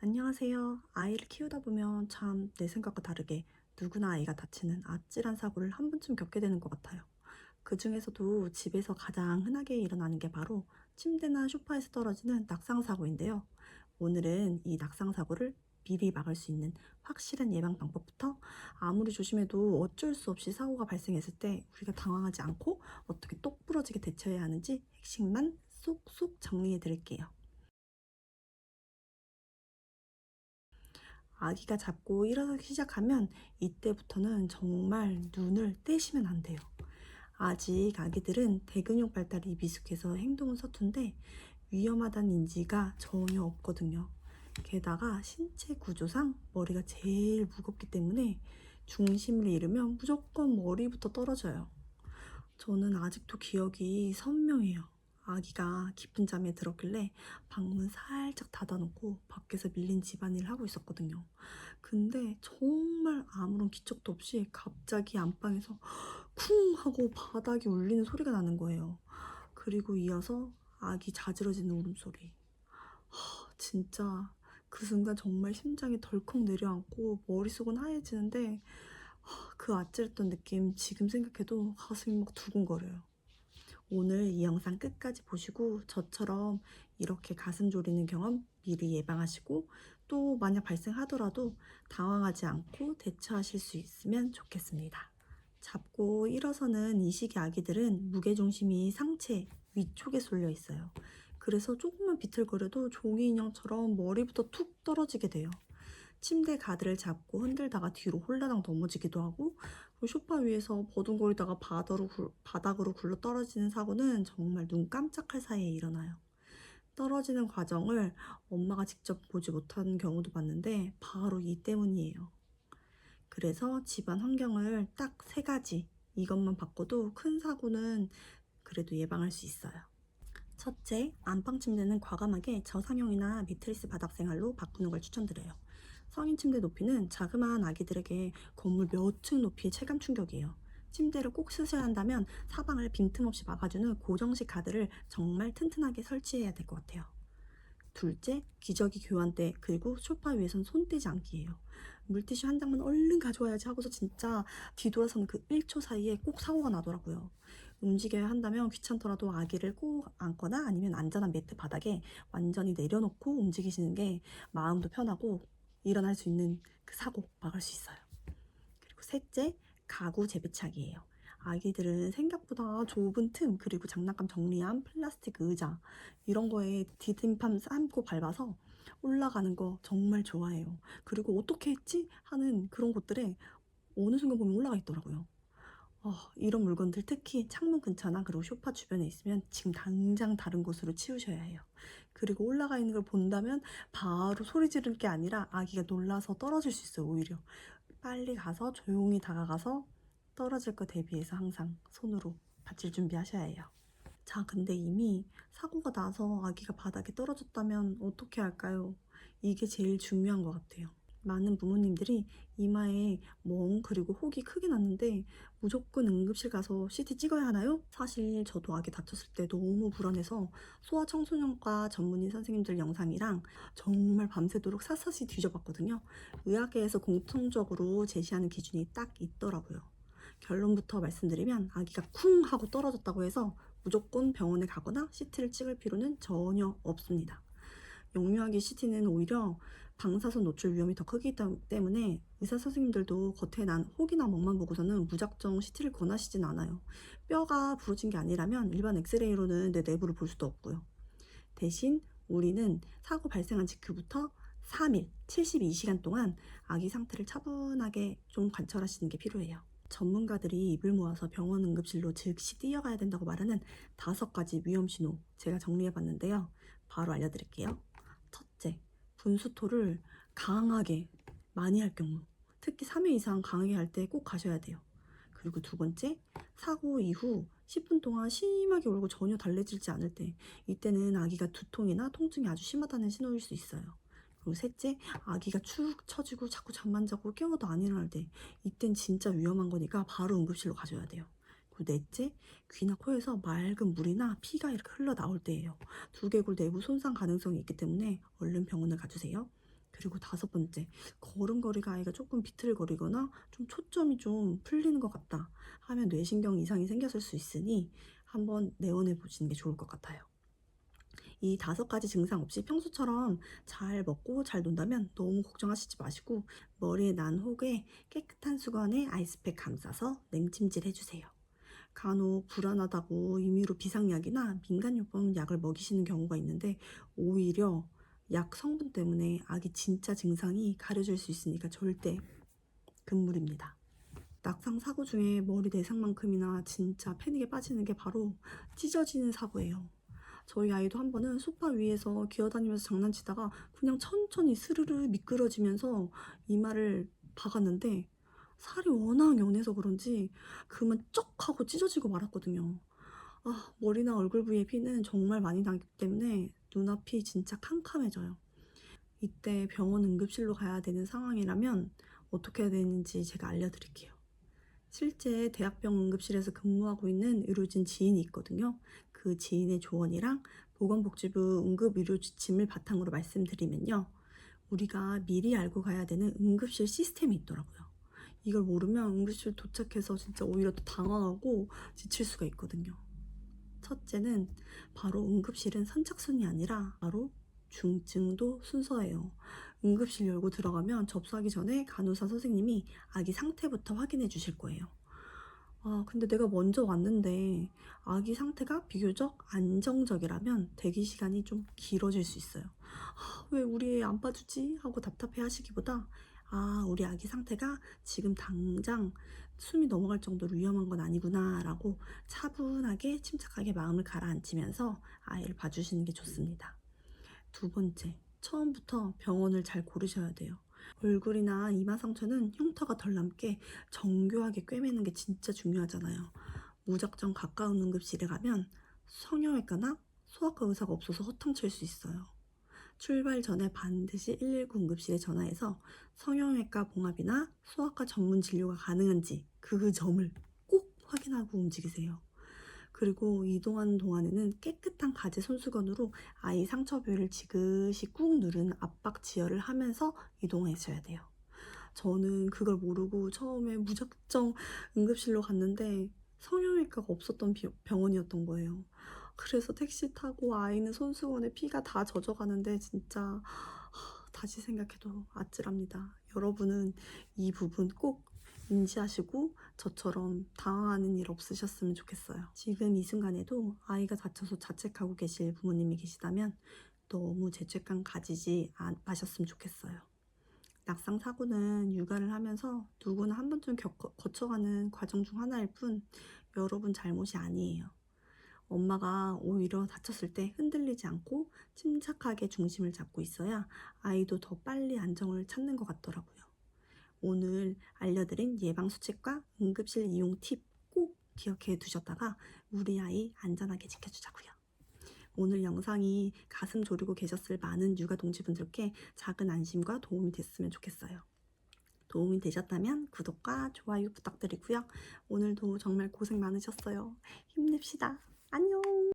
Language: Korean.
안녕하세요. 아이를 키우다 보면 참 내 생각과 다르게 누구나 아이가 다치는 아찔한 사고를 한 번쯤 겪게 되는 것 같아요. 그 중에서도 집에서 가장 흔하게 일어나는 게 바로 침대나 소파에서 떨어지는 낙상사고인데요. 오늘은 이 낙상사고를 미리 막을 수 있는 확실한 예방 방법부터 아무리 조심해도 어쩔 수 없이 사고가 발생했을 때 우리가 당황하지 않고 어떻게 똑부러지게 대처해야 하는지 핵심만 쏙쏙 정리해 드릴게요. 아기가 잡고 일어서기 시작하면 이때부터는 정말 눈을 떼시면 안 돼요. 아직 아기들은 대근육 발달이 미숙해서 행동은 서툰데 위험하다는 인지가 전혀 없거든요. 게다가 신체 구조상 머리가 제일 무겁기 때문에 중심을 잃으면 무조건 머리부터 떨어져요. 저는 아직도 기억이 선명해요. 아기가 깊은 잠에 들었길래 방문 살짝 닫아놓고 밖에서 밀린 집안일을 하고 있었거든요. 근데 정말 아무런 기척도 없이 갑자기 안방에서 쿵 하고 바닥이 울리는 소리가 나는 거예요. 그리고 이어서 아기 자지러지는 울음소리. 진짜 그 순간 정말 심장이 덜컥 내려앉고 머릿속은 하얘지는데 그 아찔했던 느낌 지금 생각해도 가슴이 막 두근거려요. 오늘 이 영상 끝까지 보시고 저처럼 이렇게 가슴 졸이는 경험 미리 예방하시고 또 만약 발생하더라도 당황하지 않고 대처하실 수 있으면 좋겠습니다. 잡고 일어서는 이 시기 아기들은 무게중심이 상체 위쪽에 쏠려 있어요. 그래서 조금만 비틀거려도 종이 인형처럼 머리부터 툭 떨어지게 돼요. 침대 가드를 잡고 흔들다가 뒤로 홀라당 넘어지기도 하고 소파 위에서 버둥거리다가 바닥으로 굴러 떨어지는 사고는 정말 눈 깜짝할 사이에 일어나요. 떨어지는 과정을 엄마가 직접 보지 못하는 경우도 봤는데 바로 이 때문이에요. 그래서 집안 환경을 딱 세 가지 이것만 바꿔도 큰 사고는 그래도 예방할 수 있어요. 첫째, 안방 침대는 과감하게 저상형이나 매트리스 바닥 생활로 바꾸는 걸 추천드려요. 성인 침대 높이는 자그마한 아기들에게 건물 몇 층 높이의 체감 충격이에요. 침대를 꼭 쓰셔야 한다면 사방을 빈틈없이 막아주는 고정식 가드를 정말 튼튼하게 설치해야 될 것 같아요. 둘째, 기저귀 교환대 그리고 소파 위에선 손 떼지 않기예요. 물티슈 한 장만 얼른 가져와야지 하고서 진짜 뒤돌아서는 그 1초 사이에 꼭 사고가 나더라고요. 움직여야 한다면 귀찮더라도 아기를 꼭 안거나 아니면 안전한 매트 바닥에 완전히 내려놓고 움직이시는 게 마음도 편하고 일어날 수 있는 그 사고 막을 수 있어요. 그리고 셋째, 가구 재배치하기예요. 아기들은 생각보다 좁은 틈 그리고 장난감 정리함, 플라스틱 의자 이런 거에 디딤판 삶고 밟아서 올라가는 거 정말 좋아해요. 그리고 어떻게 했지? 하는 그런 곳들에 어느 순간 보면 올라가 있더라고요. 이런 물건들 특히 창문 근처나 그리고 소파 주변에 있으면 지금 당장 다른 곳으로 치우셔야 해요. 그리고 올라가 있는 걸 본다면 바로 소리 지를 게 아니라 아기가 놀라서 떨어질 수 있어요, 오히려. 빨리 가서 조용히 다가가서 떨어질 거 대비해서 항상 손으로 받칠 준비하셔야 해요. 자, 근데 이미 사고가 나서 아기가 바닥에 떨어졌다면 어떻게 할까요? 이게 제일 중요한 것 같아요. 많은 부모님들이 이마에 멍 그리고 혹이 크게 났는데 무조건 응급실 가서 CT 찍어야 하나요? 사실 저도 아기 다쳤을 때 너무 불안해서 소아청소년과 전문의 선생님들 영상이랑 정말 밤새도록 샅샅이 뒤져봤거든요. 의학계에서 공통적으로 제시하는 기준이 딱 있더라고요. 결론부터 말씀드리면 아기가 쿵 하고 떨어졌다고 해서 무조건 병원에 가거나 CT를 찍을 필요는 전혀 없습니다. 영유아기 CT는 오히려 방사선 노출 위험이 더 크기 때문에 의사 선생님들도 겉에 난 혹이나 멍만 보고서는 무작정 CT를 권하시진 않아요. 뼈가 부러진 게 아니라면 일반 엑스레이로는 내 내부를 볼 수도 없고요. 대신 우리는 사고 발생한 직후부터 3일, 72시간 동안 아기 상태를 차분하게 좀 관찰하시는 게 필요해요. 전문가들이 입을 모아서 병원 응급실로 즉시 뛰어가야 된다고 말하는 5가지 위험 신호 제가 정리해 봤는데요. 바로 알려드릴게요. 첫째, 분수토를 강하게 많이 할 경우, 특히 3회 이상 강하게 할 때 꼭 가셔야 돼요. 그리고 두 번째, 사고 이후 10분 동안 심하게 울고 전혀 달래지지 않을 때, 이때는 아기가 두통이나 통증이 아주 심하다는 신호일 수 있어요. 그리고 셋째, 아기가 축 처지고 자꾸 잠만 자고 깨워도 안 일어날 때, 이땐 진짜 위험한 거니까 바로 응급실로 가셔야 돼요. 그리고 넷째, 귀나 코에서 맑은 물이나 피가 이렇게 흘러나올 때예요. 두개골 내부 손상 가능성이 있기 때문에 얼른 병원을 가주세요. 그리고 5번째, 걸음걸이가 아이가 조금 비틀거리거나 좀 초점이 좀 풀리는 것 같다 하면 뇌신경 이상이 생겼을 수 있으니 한번 내원해 보시는 게 좋을 것 같아요. 이 5가지 증상 없이 평소처럼 잘 먹고 잘 논다면 너무 걱정하시지 마시고 머리에 난 혹에 깨끗한 수건에 아이스팩 감싸서 냉찜질 해주세요. 간혹 불안하다고 임의로 비상약이나 민간요법 약을 먹이시는 경우가 있는데 오히려 약 성분 때문에 아기 진짜 증상이 가려질 수 있으니까 절대 금물입니다. 낙상 사고 중에 머리 내상만큼이나 진짜 패닉에 빠지는 게 바로 찢어지는 사고예요. 저희 아이도 한 번은 소파 위에서 기어다니면서 장난치다가 그냥 천천히 스르르 미끄러지면서 이마를 박았는데 살이 워낙 연해서 그런지 그만 쩍 하고 찢어지고 말았거든요. 머리나 얼굴 부위에 피는 정말 많이 나기 때문에 눈앞이 진짜 캄캄해져요. 이때 병원 응급실로 가야 되는 상황이라면 어떻게 해야 되는지 제가 알려드릴게요. 실제 대학병 응급실에서 근무하고 있는 의료진 지인이 있거든요. 그 지인의 조언이랑 보건복지부 응급의료지침을 바탕으로 말씀드리면요. 우리가 미리 알고 가야 되는 응급실 시스템이 있더라고요. 이걸 모르면 응급실 도착해서 진짜 오히려 더 당황하고 지칠 수가 있거든요. 첫째는 바로 응급실은 선착순이 아니라 바로 중증도 순서예요. 응급실 열고 들어가면 접수하기 전에 간호사 선생님이 아기 상태부터 확인해 주실 거예요. 근데 내가 먼저 왔는데 아기 상태가 비교적 안정적이라면 대기 시간이 좀 길어질 수 있어요. 왜 우리 애 안 봐주지? 하고 답답해 하시기보다 우리 아기 상태가 지금 당장 숨이 넘어갈 정도로 위험한 건 아니구나 라고 차분하게 침착하게 마음을 가라앉히면서 아이를 봐주시는 게 좋습니다. 2번째, 처음부터 병원을 잘 고르셔야 돼요. 얼굴이나 이마 상처는 흉터가 덜 남게 정교하게 꿰매는 게 진짜 중요하잖아요. 무작정 가까운 응급실에 가면 성형외과나 소아과 의사가 없어서 허탕칠 수 있어요. 출발 전에 반드시 119 응급실에 전화해서 성형외과 봉합이나 소아과 전문 진료가 가능한지 그 점을 꼭 확인하고 움직이세요. 그리고 이동하는 동안에는 깨끗한 가제 손수건으로 아이 상처 부위를 지그시 꾹 누르는 압박 지혈을 하면서 이동하셔야 돼요. 저는 그걸 모르고 처음에 무작정 응급실로 갔는데 성형외과가 없었던 병원이었던 거예요. 그래서 택시 타고 아이는 손수건에 피가 다 젖어가는데 진짜 다시 생각해도 아찔합니다. 여러분은 이 부분 꼭 인지하시고 저처럼 당황하는 일 없으셨으면 좋겠어요. 지금 이 순간에도 아이가 다쳐서 자책하고 계실 부모님이 계시다면 너무 죄책감 가지지 마셨으면 좋겠어요. 낙상 사고는 육아를 하면서 누구나 한 번쯤 거쳐가는 과정 중 하나일 뿐 여러분 잘못이 아니에요. 엄마가 오히려 다쳤을 때 흔들리지 않고 침착하게 중심을 잡고 있어야 아이도 더 빨리 안정을 찾는 것 같더라고요. 오늘 알려드린 예방수칙과 응급실 이용 팁 꼭 기억해 두셨다가 우리 아이 안전하게 지켜주자고요. 오늘 영상이 가슴 졸이고 계셨을 많은 육아 동지분들께 작은 안심과 도움이 됐으면 좋겠어요. 도움이 되셨다면 구독과 좋아요 부탁드리고요. 오늘도 정말 고생 많으셨어요. 힘냅시다. 안녕.